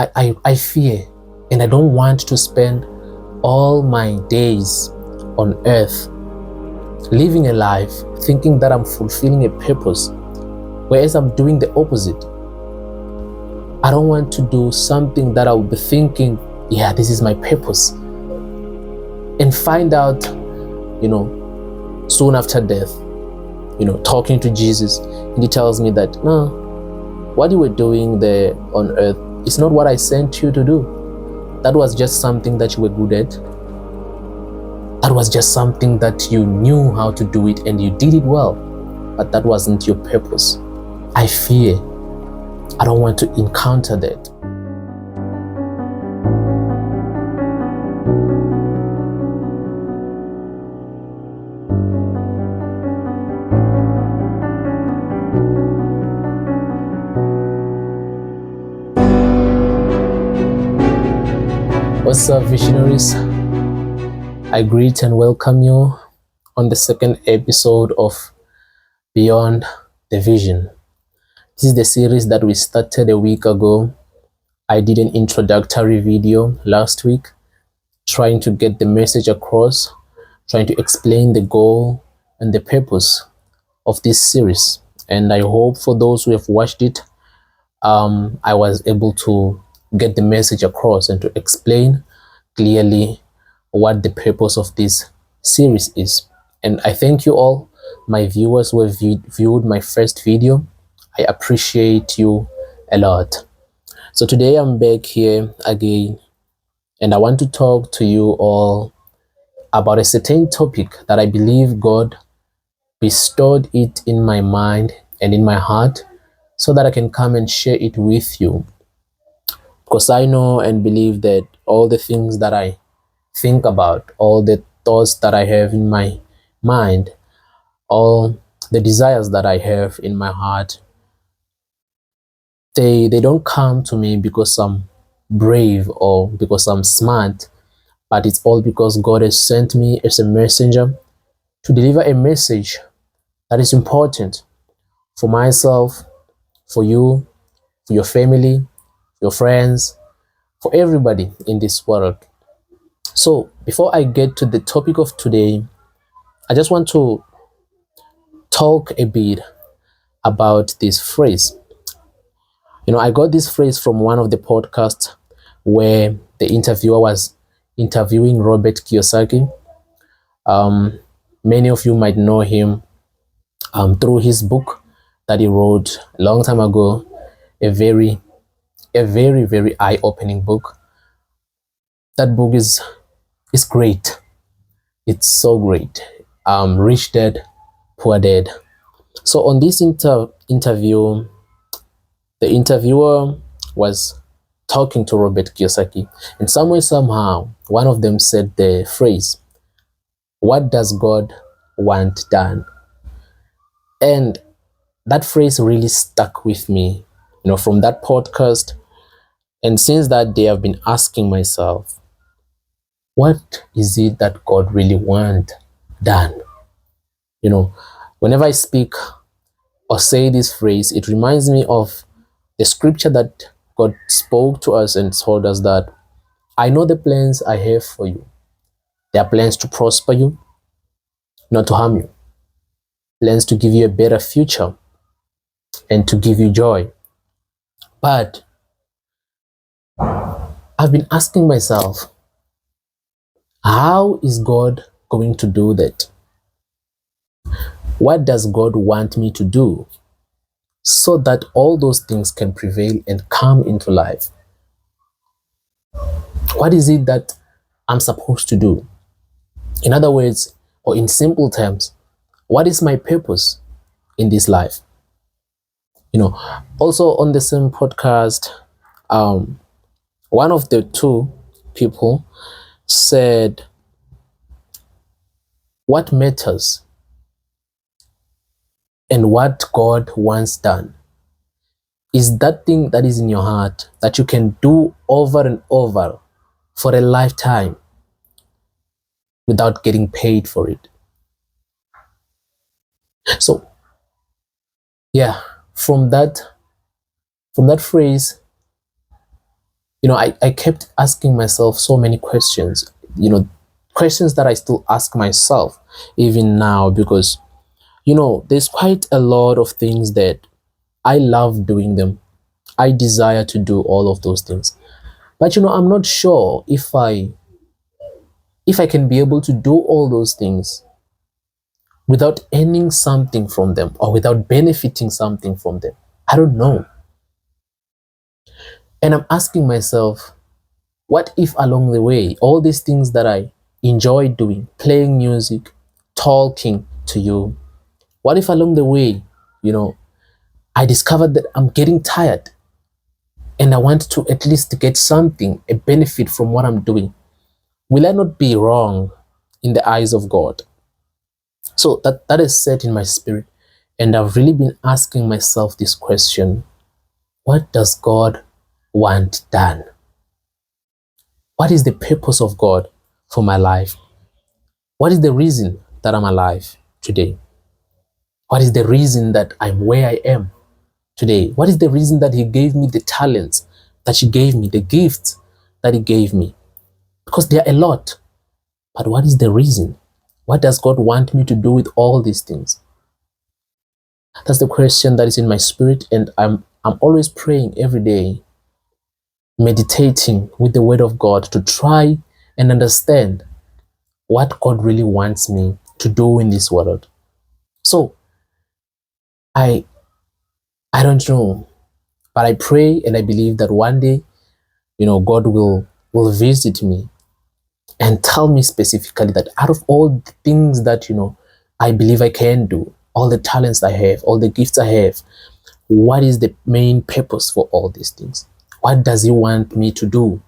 I fear, and I don't want to spend all my days on earth living a life thinking that I'm fulfilling a purpose, whereas I'm doing the opposite. I don't want to do something that I will be thinking, yeah, this is my purpose, and find out, soon after death, talking to Jesus, and he tells me that, no, what you were doing there on earth is not what I sent you to do. That was just something that you were good at. That was just something that you knew how to do it and you did it well, but that wasn't your purpose. I fear. I don't want to encounter that. What's up, Visionaries? I greet and welcome you on the second episode of Beyond the Vision. This is the series that we started a week ago. I did an introductory video last week, trying to get the message across, trying to explain the goal and the purpose of this series. And I hope for those who have watched it, I was able to get the message across and to explain clearly what the purpose of this series is. And I thank you all, my viewers who have viewed my first video. I appreciate you a lot. So today I'm back here again, and I want to talk to you all about a certain topic that I believe God bestowed it in my mind and in my heart so that I can come and share it with you. Because I know and believe that all the things that I think about, all the thoughts that I have in my mind, all the desires that I have in my heart, they don't come to me because I'm brave or because I'm smart, but it's all because God has sent me as a messenger to deliver a message that is important for myself, for you, for your family, your friends, for everybody in this world. So before I get to the topic of today, I just want to talk a bit about this phrase. I got this phrase from one of the podcasts where the interviewer was interviewing Robert Kiyosaki. Many of you might know him through his book that he wrote a long time ago, a very eye-opening book. That book is great. It's so great. Rich Dad, Poor Dad. So on this interview, the interviewer was talking to Robert Kiyosaki, and somehow, one of them said the phrase, "What does God want done?" And that phrase really stuck with me, from that podcast. And since that day, I've been asking myself, what is it that God really wants done? Whenever I speak or say this phrase, it reminds me of the scripture that God spoke to us and told us that, I know the plans I have for you. They are plans to prosper you, not to harm you. Plans to give you a better future and to give you joy. But I've been asking myself, how is God going to do that? What does God want me to do so that all those things can prevail and come into life? What is it that I'm supposed to do? In other words, or in simple terms, what is my purpose in this life? Also on the same podcast, one of the two people said, what matters and what God wants done is that thing that is in your heart that you can do over and over for a lifetime without getting paid for it. So yeah, from that phrase, I kept asking myself so many questions, questions that I still ask myself even now, because, there's quite a lot of things that I love doing them. I desire to do all of those things. But, I'm not sure if I can be able to do all those things without earning something from them or without benefiting something from them. I don't know. And I'm asking myself, what if along the way, all these things that I enjoy doing, playing music, talking to you, what if along the way, I discovered that I'm getting tired and I want to at least get something, a benefit from what I'm doing? Will I not be wrong in the eyes of God? So that is set in my spirit. And I've really been asking myself this question: what does God want done? What is the purpose of God for my life? What is the reason that I'm alive today? What is the reason that I'm where I am today? What is the reason that He gave me the talents that He gave me, the gifts that He gave me? Because there are a lot. But what is the reason? What does God want me to do with all these things? That's the question that is in my spirit, and I'm always praying every day, meditating with the Word of God to try and understand what God really wants me to do in this world. So I don't know, but I pray and I believe that one day, God will visit me and tell me specifically that out of all the things that, I believe I can do, all the talents I have, all the gifts I have, what is the main purpose for all these things? What does He want me to do?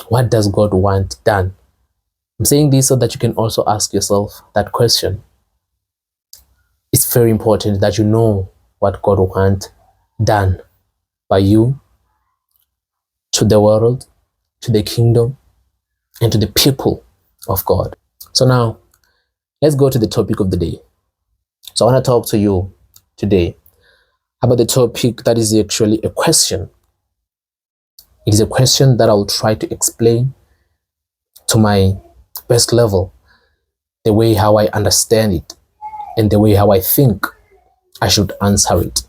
What does God want done? I'm saying this so that you can also ask yourself that question. It's very important that you know what God wants done by you, to the world, to the kingdom, and to the people of God. So now, let's go to the topic of the day. So I want to talk to you today about the topic that is actually a question. It is a question that I will try to explain to my best level, the way how I understand it, and the way how I think I should answer it,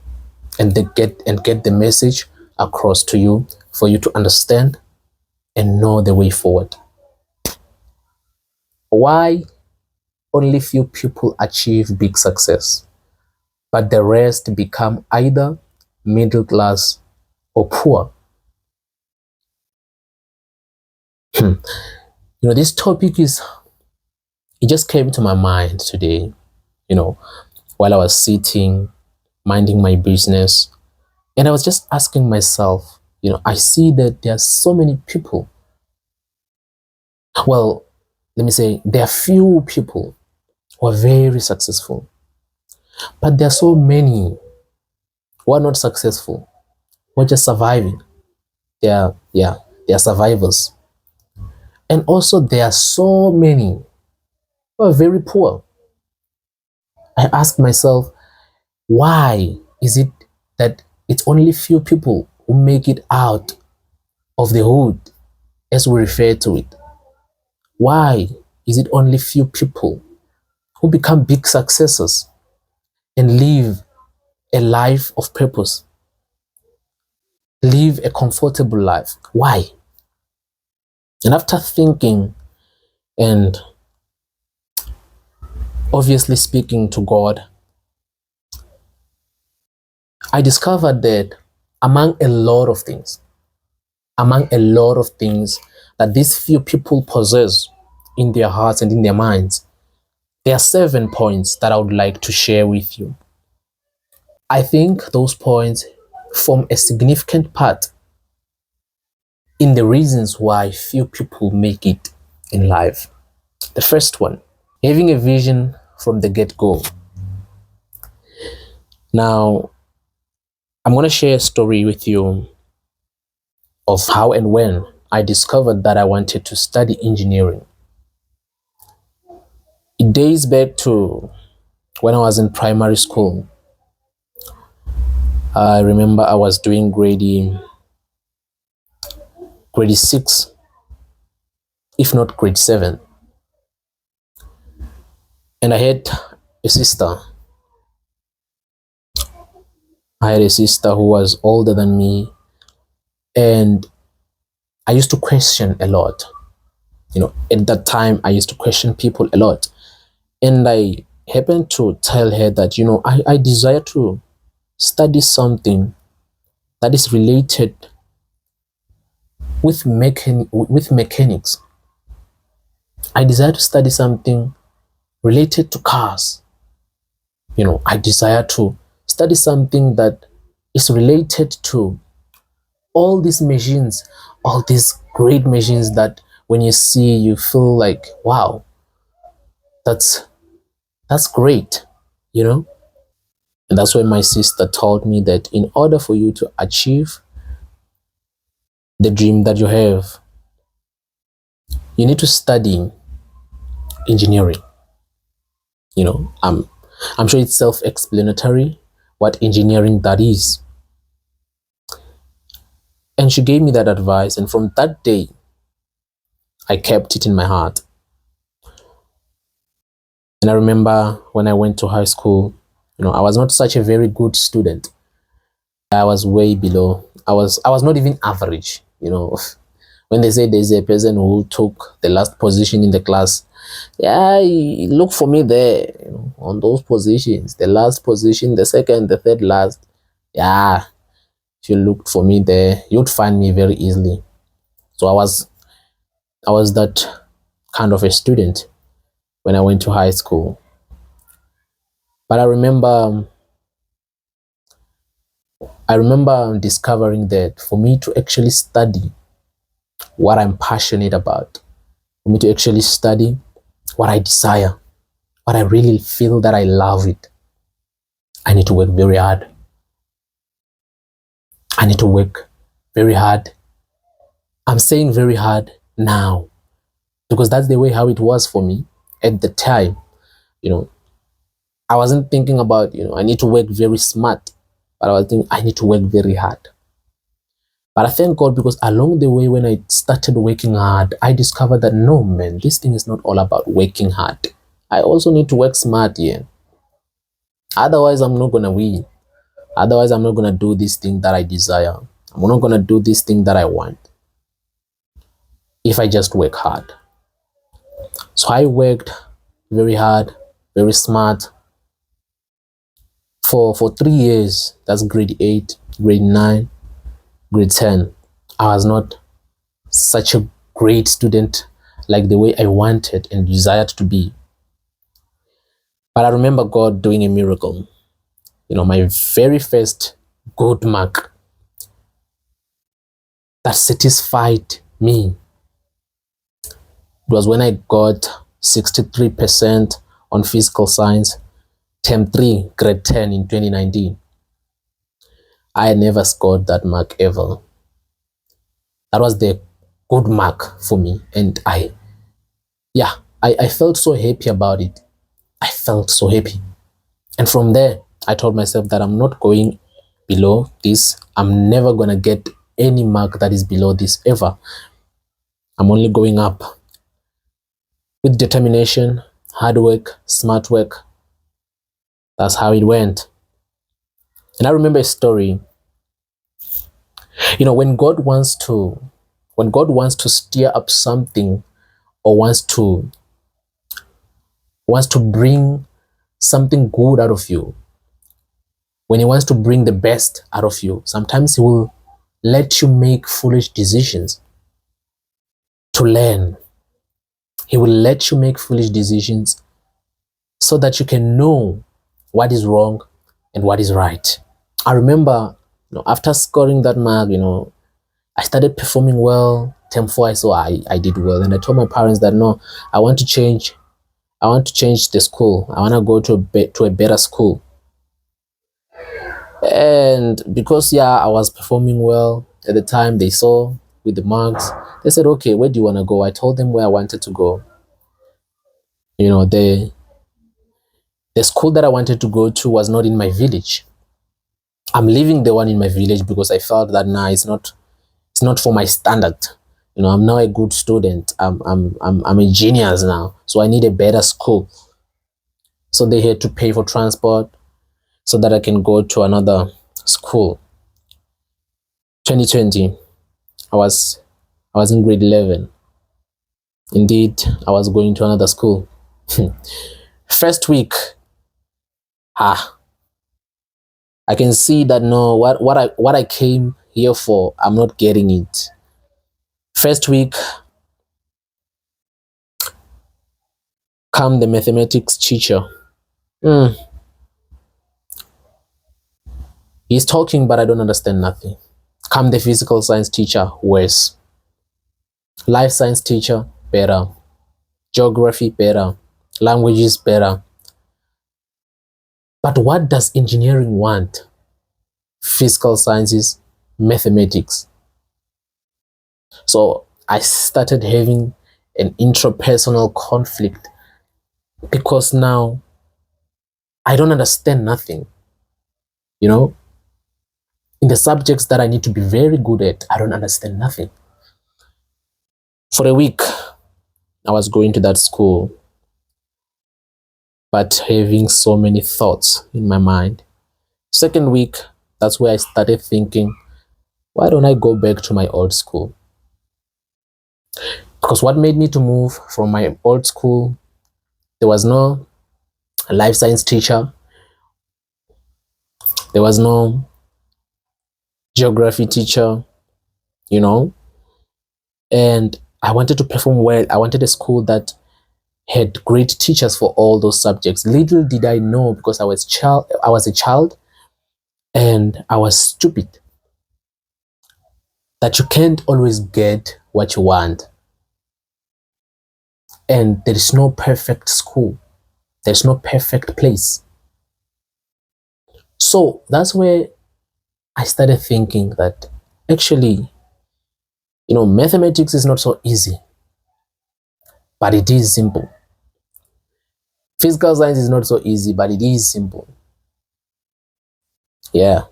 and get the message across to you for you to understand and know the way forward. Why only few people achieve big success, but the rest become either middle class or poor? This topic it just came to my mind today, while I was sitting, minding my business, and I was just asking myself, I see that there are so many people. Well, let me say, there are few people who are very successful, but there are so many who are not successful, who are just surviving. They are survivors. And also there are so many who are very poor. I ask myself, why is it that it's only few people who make it out of the hood, as we refer to it? Why is it only few people who become big successors and live a life of purpose, live a comfortable life? Why? And after thinking and obviously speaking to God, I discovered that among a lot of things that these few people possess in their hearts and in their minds, there are 7 points that I would like to share with you. I think those points form a significant part in the reasons why few people make it in life. The first one, having a vision from the get-go. Now, I'm going to share a story with you of how and when I discovered that I wanted to study engineering. It dates back to when I was in primary school. I remember I was doing grade 6, if not grade 7. And I had a sister. I had a sister who was older than me, and I used to question a lot. At that time, I used to question people a lot. And I happened to tell her that, I desire to study something that is related with mechanics. I desire to study something related to cars. I desire to study something that is related to all these machines, all these great machines that when you see, you feel like, wow, that's great, And that's when my sister told me that in order for you to achieve the dream that you have, you need to study engineering. I'm sure it's self-explanatory what engineering that is. And she gave me that advice, and from that day, I kept it in my heart. And I remember when I went to high school, I was not such a very good student. I was way below. I was not even average, When they say there's a person who took the last position in the class, yeah, look for me there, on those positions, the last position, the second, the third last. Yeah, if you looked for me there, you'd find me very easily. So I was that kind of a student when I went to high school. But I remember discovering that for me to actually study what I'm passionate about, for me to actually study what I desire, what I really feel that I love it, I need to work very hard. I need to work very hard. I'm saying very hard now because that's the way how it was for me at the time. I wasn't thinking about, I need to work very smart, but I was thinking I need to work very hard. But I thank God because along the way, when I started working hard, I discovered that no, man, this thing is not all about working hard. I also need to work smart here. Otherwise, I'm not going to win. Otherwise, I'm not going to do this thing that I desire. I'm not going to do this thing that I want if I just work hard. So I worked very hard, very smart for 3 years. That's grade 8, grade 9, grade 10. I was not such a great student like the way I wanted and desired to be. But I remember God doing a miracle. My very first good mark that satisfied me was when I got 63% on physical science, term 3, grade 10 in 2019. I never scored that mark ever. That was the good mark for me. And I felt so happy about it. I felt so happy. And from there, I told myself that I'm not going below this. I'm never going to get any mark that is below this ever. I'm only going up. With determination, hard work, smart work. That's how it went. And I remember a story. When God wants to stir up something or wants to bring something good out of you, when he wants to bring the best out of you, sometimes he will let you make foolish decisions to learn. He will let you make foolish decisions so that you can know what is wrong and what is right. I remember, after scoring that mark, I started performing well. Term 4, I saw I did well, and I told my parents that no, I want to change the school. I want to go to a better school. And because I was performing well at the time, they saw with the marks. They said, okay, where do you want to go? I told them where I wanted to go. The school that I wanted to go to was not in my village. I'm leaving the one in my village because I felt that it's not for my standard. I'm now a good student. I'm a genius now. So I need a better school. So they had to pay for transport so that I can go to another school. 2020, I was I was in grade 11. Indeed, I was going to another school. First week, ah, I can see that no, what I came here for, I'm not getting it. First week, come the mathematics teacher. Mm, he's talking, but I don't understand nothing. Come the physical science teacher, worse. Life science teacher, better. Geography, better. Languages, better. But what does engineering want? Physical sciences, mathematics. So I started having an intrapersonal conflict because now I don't understand nothing. You know, in the subjects that I need to be very good at, I don't understand nothing. For a week, I was going to that school, but having so many thoughts in my mind. Second week, that's where I started thinking, why don't I go back to my old school? Because what made me to move from my old school, there was no life science teacher, there was no geography teacher, you know, and I wanted to perform well. I wanted a school that had great teachers for all those subjects. Little did I know, because I was a child and I was stupid, that you can't always get what you want. And there is no perfect school. There's no perfect place. So that's where I started thinking that actually, mathematics is not so easy, but it is simple. Physical science is not so easy, but it is simple. Yeah.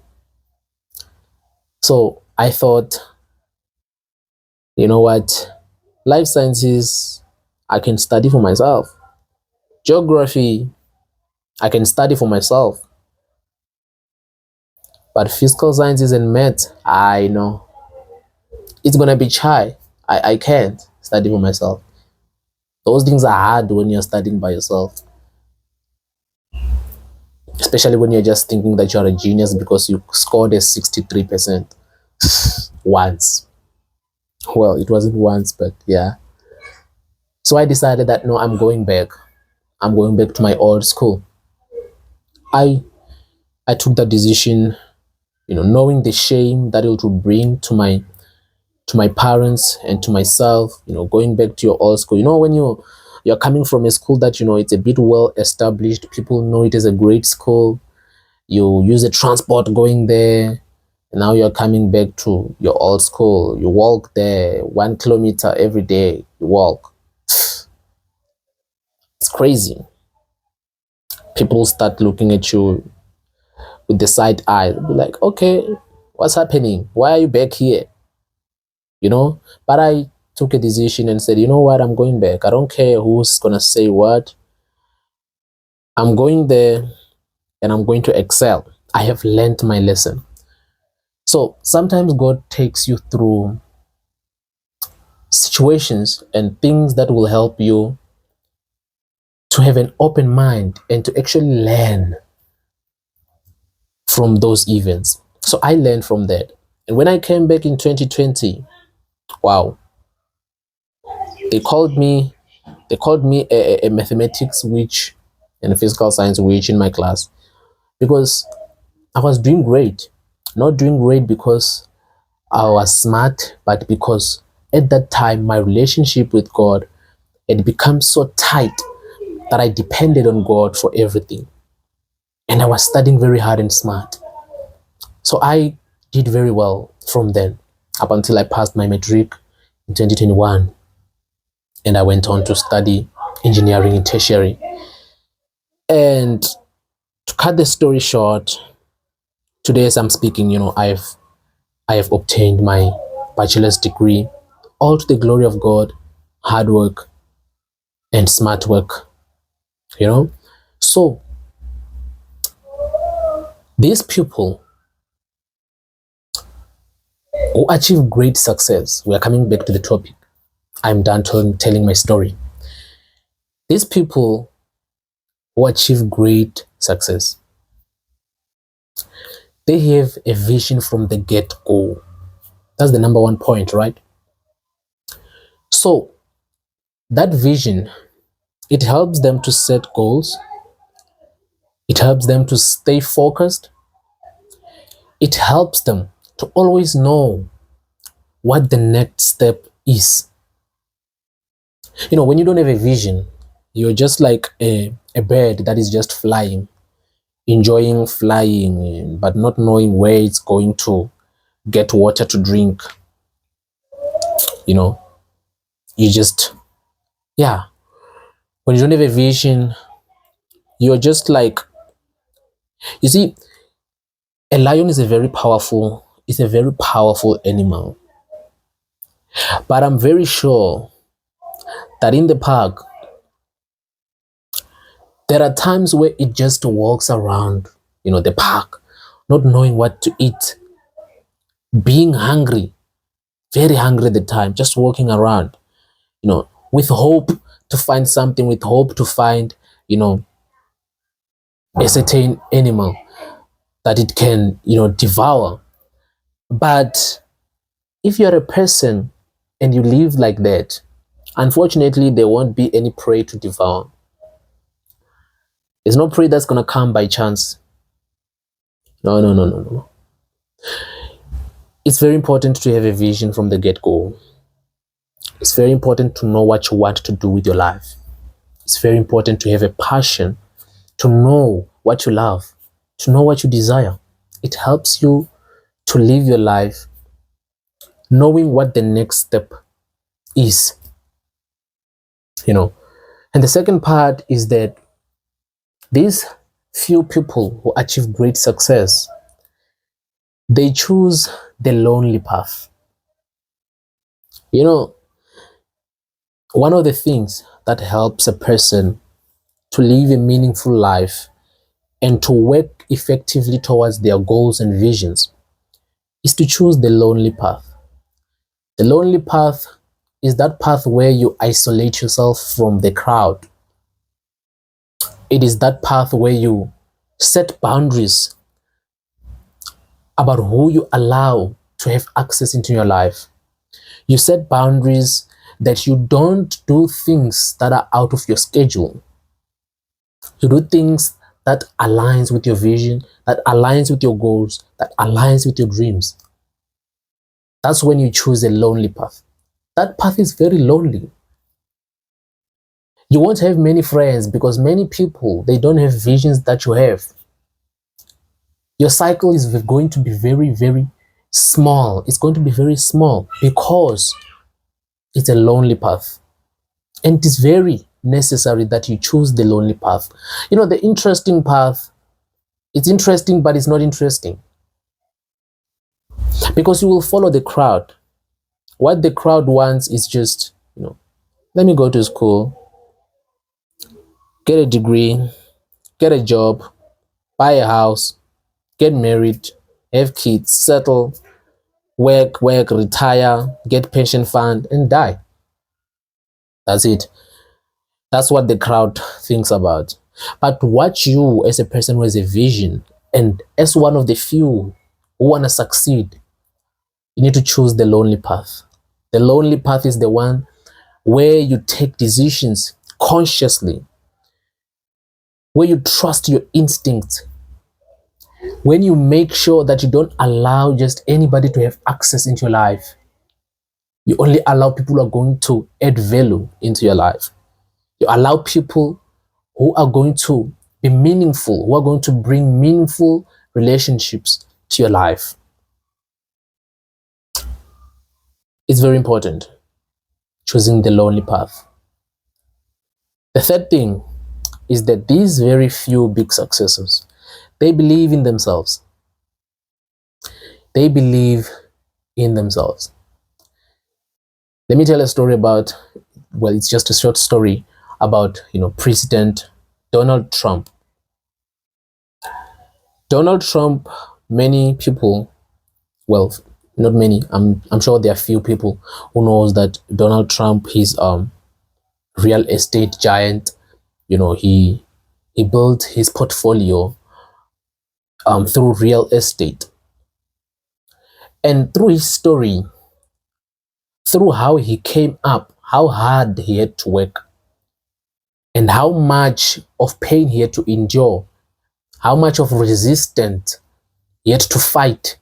So I thought, you know what? Life sciences, I can study for myself. Geography, I can study for myself. But physical sciences and math, I know it's gonna be shy. I can't study for myself. Those things are hard when you're studying by yourself. Especially when you're just thinking that you're a genius because you scored a 63% once. Well, it wasn't once, but yeah. So I decided that no, I'm going back. I'm going back to my old school. I I took that decision, knowing the shame that it would bring to my parents and to myself, going back to your old school. When you're coming from a school that it's a bit well established, people know it is a great school, you use a transport going there, and now you're coming back to your old school. You walk there 1 kilometer every day, you walk. It's crazy. People start looking at you with the side eye. They'll be like, okay, what's happening? Why are you back here? But I took a decision and said, you know what, I'm going back. I don't care who's gonna say what. I'm going there and I'm going to excel. I have learned my lesson. So sometimes God takes you through situations and things that will help you to have an open mind and to actually learn from those events. So I learned from that. And when I came back in 2020, wow, they called me a mathematics witch and a physical science witch in my class, because I was doing great. Not doing great because I was smart, but because at that time my relationship with God had become so tight that I depended on God for everything. And I was studying very hard and smart. So I did very well from then up until I passed my matric in 2021. And I went on to study engineering in tertiary. And to cut the story short, today as I'm speaking, I have obtained my bachelor's degree all to the glory of God, hard work, and smart work, you know. So these people who achieve great success, we are coming back to the topic. I'm done telling my story. These people who achieve great success, they have a vision from the get-go. That's the number one point, right? So that vision, it helps them to set goals. It helps them to stay focused. It helps them to always know what the next step is. You know, when you don't have a vision, you're just like a bird that is just flying, enjoying flying, but not knowing where it's going to get water to drink. You know, you just, yeah. When you don't have a vision, you're just like, you see, a lion is a very powerful animal. But I'm very sure that in the park, there are times where it just walks around, the park, not knowing what to eat, being hungry, very hungry at the time, just walking around, with hope to find something, with hope to find, a certain animal that it can, devour. But if you're a person and you live like that, unfortunately, there won't be any prey to devour. There's no prey that's going to come by chance. No, no, no, no, no. It's very important to have a vision from the get-go. It's very important to know what you want to do with your life. It's very important to have a passion, to know what you love, to know what you desire. It helps you to live your life knowing what the next step is. And the second part is that these few people who achieve great success, they choose the lonely path. One of the things that helps a person to live a meaningful life and to work effectively towards their goals and visions is to choose the lonely path. The lonely path is that path where you isolate yourself from the crowd. It is that path where you set boundaries about who you allow to have access into your life. You set boundaries that you don't do things that are out of your schedule. You do things that aligns with your vision, that aligns with your goals, that aligns with your dreams. That's when you choose a lonely path. That path is very lonely. You won't have many friends because many people, they don't have visions that you have. Your cycle is going to be very, very small. It's going to be very small because it's a lonely path. And it is very necessary that you choose the lonely path. The interesting path, it's interesting, but it's not interesting. Because you will follow the crowd. What the crowd wants is just, let me go to school, get a degree, get a job, buy a house, get married, have kids, settle, work, retire, get pension fund, and die. That's it. That's what the crowd thinks about. But what you, as a person who has a vision, and as one of the few who want to succeed, you need to choose the lonely path. The lonely path is the one where you take decisions consciously, where you trust your instincts, when you make sure that you don't allow just anybody to have access into your life. You only allow people who are going to add value into your life. You allow people who are going to be meaningful, who are going to bring meaningful relationships to your life. It's very important, choosing the lonely path. The third thing is that these very few big successors, they believe in themselves. They believe in themselves. Let me tell a story about, well, it's just a short story about, President Donald Trump. Donald Trump, many people, well, not many, I'm sure there are few people who knows that Donald Trump, he's real estate giant. He built his portfolio through real estate. And through his story, through how he came up, how hard he had to work, and how much of pain he had to endure, how much of resistance he had to fight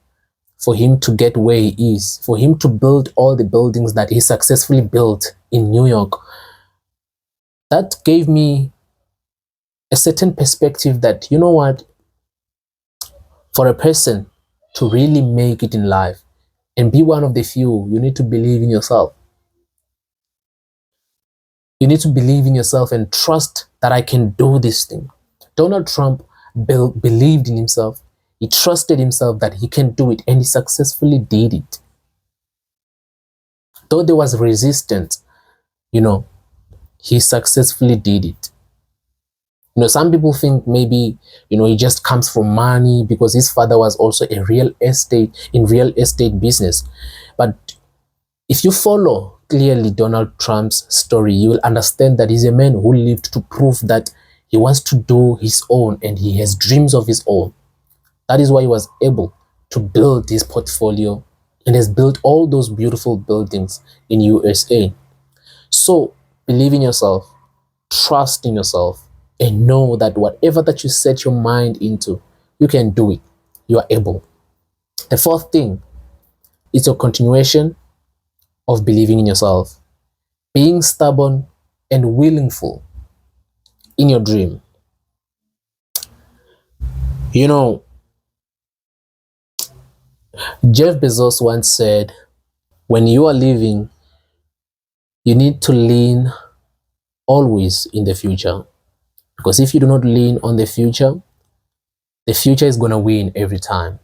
for him to get where he is, for him to build all the buildings that he successfully built in New York. That gave me a certain perspective that, you know what, for a person to really make it in life and be one of the few, you need to believe in yourself. You need to believe in yourself and trust that I can do this thing. Donald Trump believed in himself. He trusted himself that he can do it, and he successfully did it. Though there was resistance, he successfully did it. Some people think maybe, he just comes from money because his father was also real estate business. But if you follow clearly Donald Trump's story, you will understand that he's a man who lived to prove that he wants to do his own and he has dreams of his own. That is why he was able to build his portfolio and has built all those beautiful buildings in USA. So believe in yourself, trust in yourself, and know that whatever that you set your mind into, you can do it. You are able. The fourth thing is a continuation of believing in yourself, being stubborn and willful in your dream. Jeff Bezos once said, when you are living, you need to lean always in the future. Because if you do not lean on the future is going to win every time.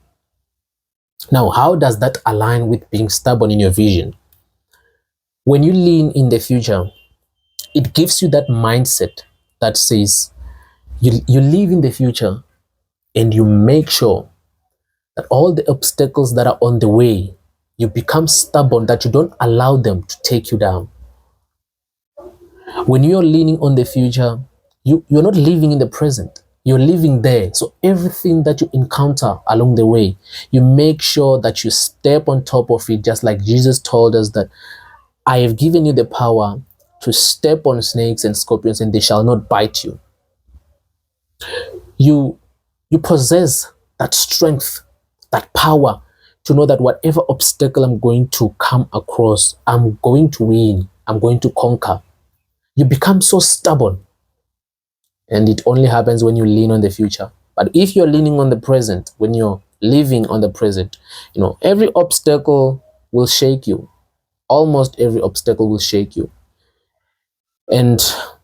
Now, how does that align with being stubborn in your vision? When you lean in the future, it gives you that mindset that says you live in the future and you make sure that all the obstacles that are on the way, you become stubborn, that you don't allow them to take you down. When you're leaning on the future, you're not living in the present. You're living there. So everything that you encounter along the way, you make sure that you step on top of it, just like Jesus told us that I have given you the power to step on snakes and scorpions and they shall not bite you. You possess that strength, that power to know that whatever obstacle I'm going to come across, I'm going to win, I'm going to conquer. You become so stubborn. And it only happens when you lean on the future. But if you're leaning on the present, when you're living on the present, every obstacle will shake you. Almost every obstacle will shake you. And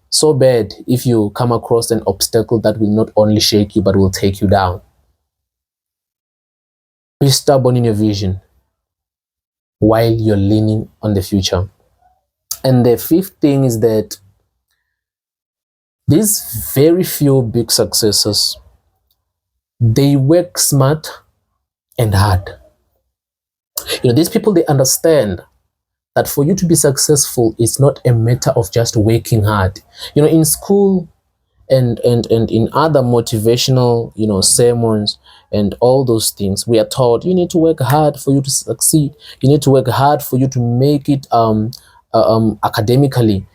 so bad if you come across an obstacle that will not only shake you, but will take you down. Be stubborn in your vision while you're leaning on the future. And the fifth thing is that these very few big successes, they work smart and hard. These people, they understand that for you to be successful, it's not a matter of just working hard. In school and in other motivational, sermons and all those things, we are taught you need to work hard for you to succeed. You need to work hard for you to make it academically,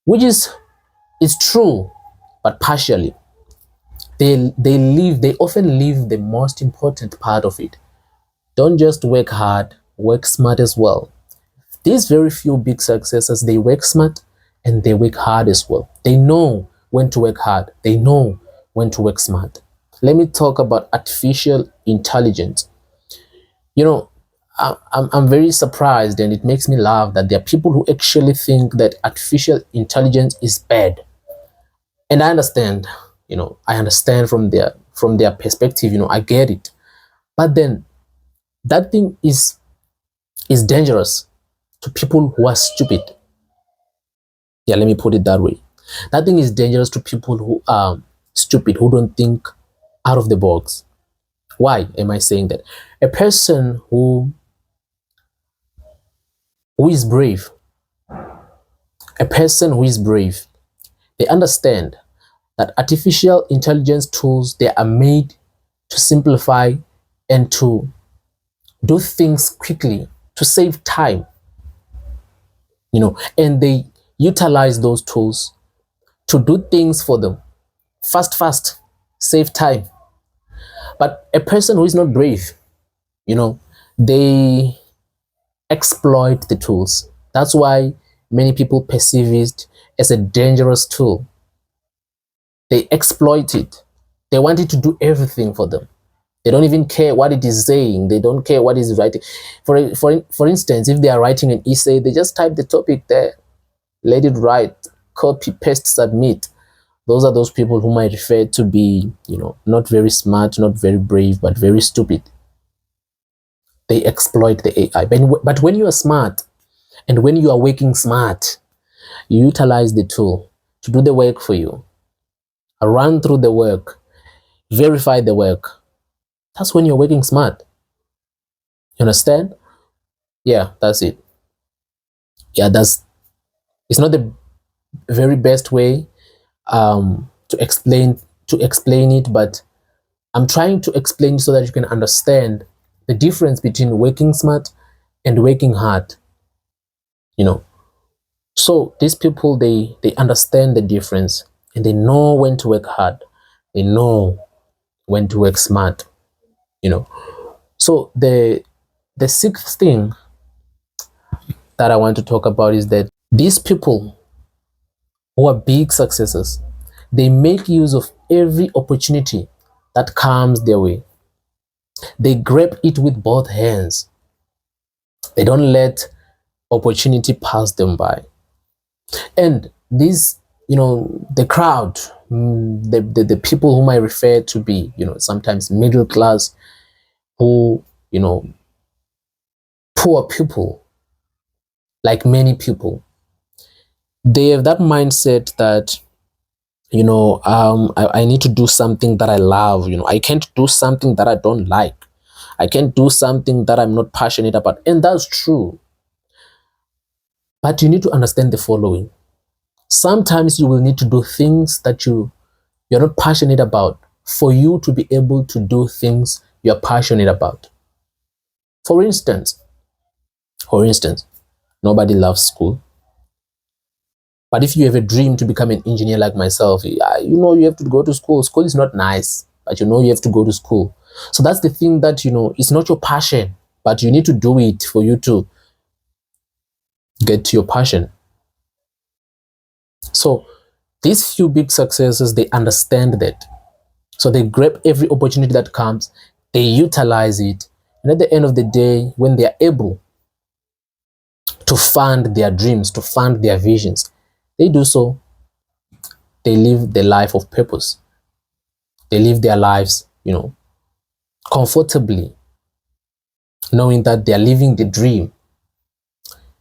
which is true, but partially. They often leave the most important part of it. Don't just work hard, work smart as well. These very few big successes, they work smart and they work hard as well. They know when to work hard. They know when to work smart. Let me talk about artificial intelligence. I'm very surprised, and it makes me laugh that there are people who actually think that artificial intelligence is bad. And I understand, I understand from their perspective, I get it. But then that thing is dangerous. to people who are stupid. Yeah, let me put it that way. That thing is dangerous to people who are stupid, who don't think out of the box. Why am I saying that? A person who is brave, a person who is brave, they understand that artificial intelligence tools, they are made to simplify and to do things quickly, to save time, and they utilize those tools to do things for them fast, save time. But a person who is not brave, they exploit the tools. That's why many people perceive it as a dangerous tool. They exploit it. They want it to do everything for them. They don't even care what it is saying. They don't care what it is writing. For instance, if they are writing an essay, they just type the topic there, let it write, copy, paste, submit. Those are those people whom I refer to be, not very smart, not very brave, but very stupid. They exploit the AI. But when you are smart and when you are working smart, you utilize the tool to do the work for you, run through the work, verify the work. That's when you're working smart. You understand? Yeah, that's it. Yeah, it's not the very best way to explain it, but I'm trying to explain so that you can understand the difference between working smart and working hard. So these people, they understand the difference, and they know when to work hard, they know when to work smart. So the sixth thing that I want to talk about is that these people who are big successes, they make use of every opportunity that comes their way. They grab it with both hands. They don't let opportunity pass them by. And this, the crowd, the people whom I refer to be, sometimes middle class, who, poor people, like many people, they have that mindset that, I need to do something that I love. I can't do something that I don't like. I can't do something that I'm not passionate about. And that's true. But you need to understand the following. Sometimes you will need to do things that you're not passionate about for you to be able to do things you're passionate about. For instance, nobody loves school. But if you have a dream to become an engineer like myself, you have to go to school. School is not nice, but you have to go to school. So that's the thing that, it's not your passion, but you need to do it for you to get to your passion. So these few big successes, they understand that. So they grab every opportunity that comes, they utilize it. And at the end of the day, when they are able to fund their dreams, to fund their visions, they do so. They live the life of purpose. They live their lives, comfortably, knowing that they are living the dream.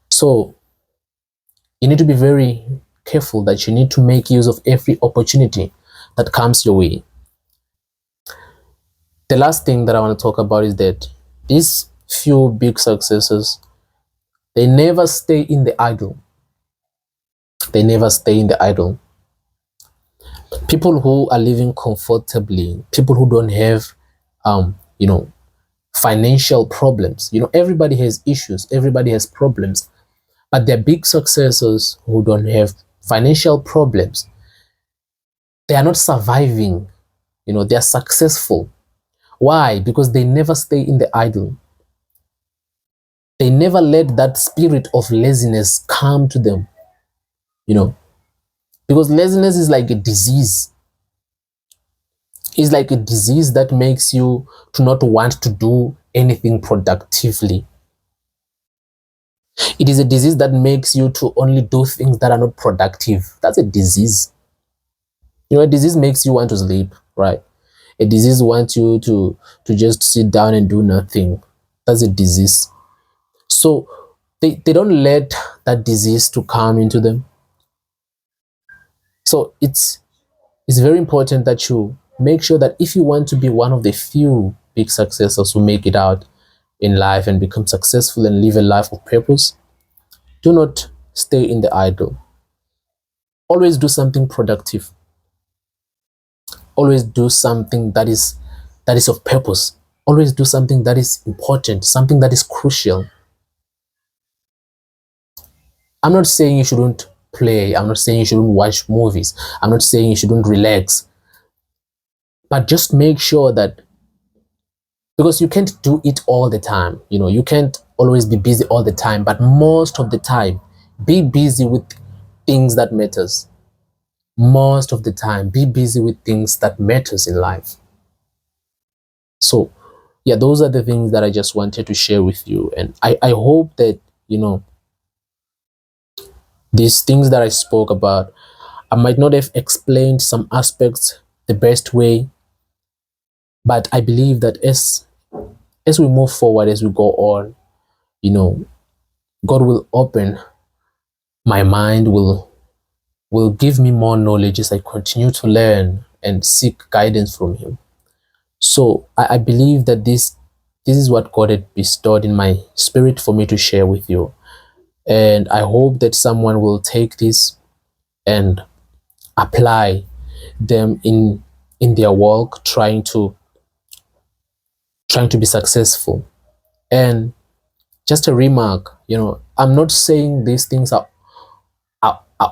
So you need to be very careful that you need to make use of every opportunity that comes your way. The last thing that I want to talk about is that these few big successes, they never stay in the idle. They never stay in the idle. People who are living comfortably, people who don't have, financial problems. Everybody has issues, everybody has problems, but they're big successes who don't have financial problems. They are not surviving, they're successful. Why? Because they never stay in the idle. They never let that spirit of laziness come to them, because laziness is like a disease. It's like a disease that makes you to not want to do anything productively. It is a disease that makes you to only do things that are not productive. That's a disease. A disease makes you want to sleep, right? A disease wants you to just sit down and do nothing. That's a disease. So they don't let that disease to come into them. So it's very important that you make sure that if you want to be one of the few big successors who make it out in life and become successful and live a life of purpose, do not stay in the idle. Always do something productive. Always do something that is of purpose. Always do something that is important, something that is crucial. I'm not saying you shouldn't play. I'm not saying you shouldn't watch movies. I'm not saying you shouldn't relax. But just make sure that, because you can't do it all the time. You can't always be busy all the time, but most of the time, be busy with things that matters. Most of the time, be busy with things that matters in life. So yeah, those are the things that I just wanted to share with you. And I hope that, these things that I spoke about, I might not have explained some aspects the best way, but I believe that as we move forward, as we go on, God will open my mind, will give me more knowledge as I continue to learn and seek guidance from Him. So I believe that this is what God had bestowed in my spirit for me to share with you. And I hope that someone will take this and apply them in their work, trying to be successful. And just a remark, I'm not saying these things are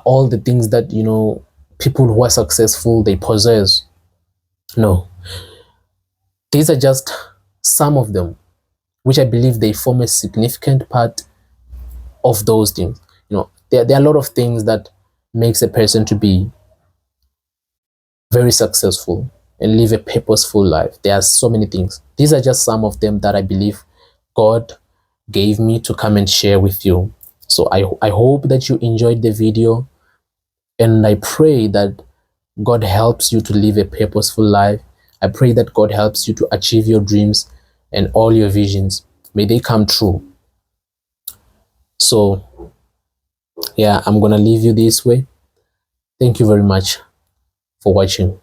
all the things that people who are successful they possess. No, these are just some of them, which I believe they form a significant part of those things. There are a lot of things that makes a person to be very successful and live a purposeful life. There are so many things. These are just some of them that I believe God gave me to come and share with you. So I hope that you enjoyed the video, and I pray that God helps you to live a purposeful life. I pray that God helps you to achieve your dreams and all your visions. May they come true. So yeah, I'm gonna leave you this way. Thank you very much for watching.